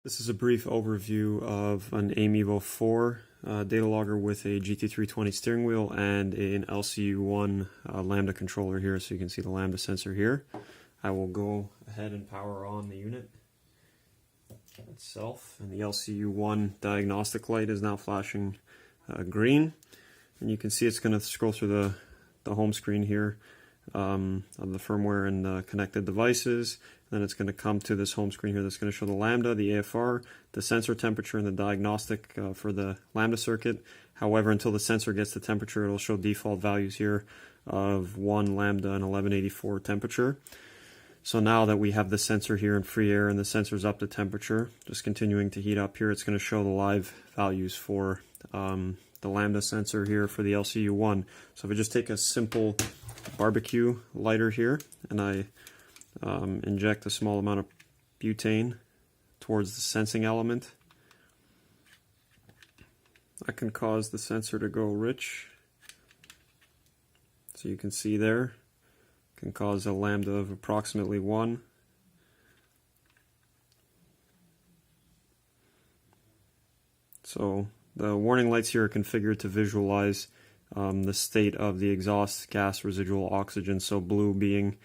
This is a brief overview of an AiM EVO4 data logger with a GT320 steering wheel and an LCU-ONE Lambda controller here, so you can see the Lambda sensor here. I will go ahead and power on the unit itself, and the LCU-ONE diagnostic light is now flashing green, and you can see it's going to scroll through the home screen here of the firmware and the connected devices. Then it's going to come to this home screen here that's going to show the Lambda, the AFR, the sensor temperature, and the diagnostic for the Lambda circuit. However, until the sensor gets the temperature, it'll show default values here of 1 Lambda and 1184 temperature. So now that we have the sensor here in free air and the sensor's up to temperature, just continuing to heat up here, it's going to show the live values for the Lambda sensor here for the LCU-ONE. So if I just take a simple barbecue lighter here and I inject a small amount of butane towards the sensing element, that can cause the sensor to go rich. So you can see there, can cause a Lambda of approximately 1. So the warning lights here are configured to visualize the state of the exhaust gas residual oxygen, so blue being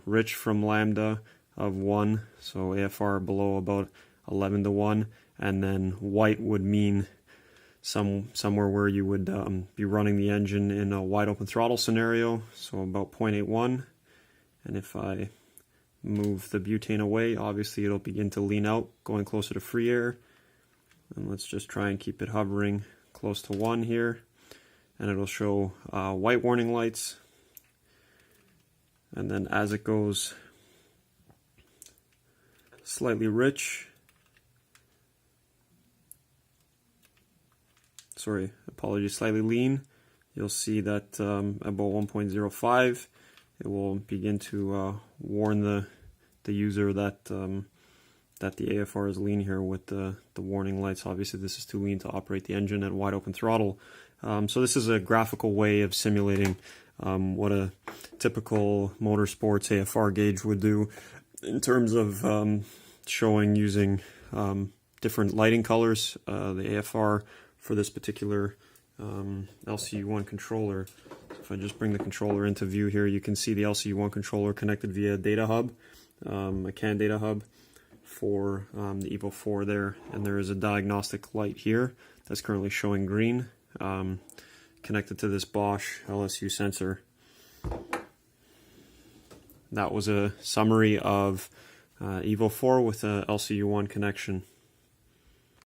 rich from Lambda of 1, so AFR below about 11 to 1, and then white would mean somewhere where you would be running the engine in a wide open throttle scenario, so about 0.81. And if I move the butane away, obviously it'll begin to lean out, going closer to free air. And let's just try and keep it hovering close to 1 here, and it'll show white warning lights. And then as it goes slightly rich, slightly lean, you'll see that about 1.05, it will begin to warn the user that that the AFR is lean here with the warning lights. Obviously this is too lean to operate the engine at wide open throttle. So this is a graphical way of simulating what a typical motorsports AFR gauge would do in terms of showing using different lighting colors. The AFR for this particular LCU-ONE controller. So if I just bring the controller into view here, you can see the LCU-ONE controller connected via data hub, a CAN data hub for the EVO4 there, and there is a diagnostic light here that's currently showing green, connected to this Bosch LSU sensor. That was a summary of EVO4 with a LCU-ONE connection.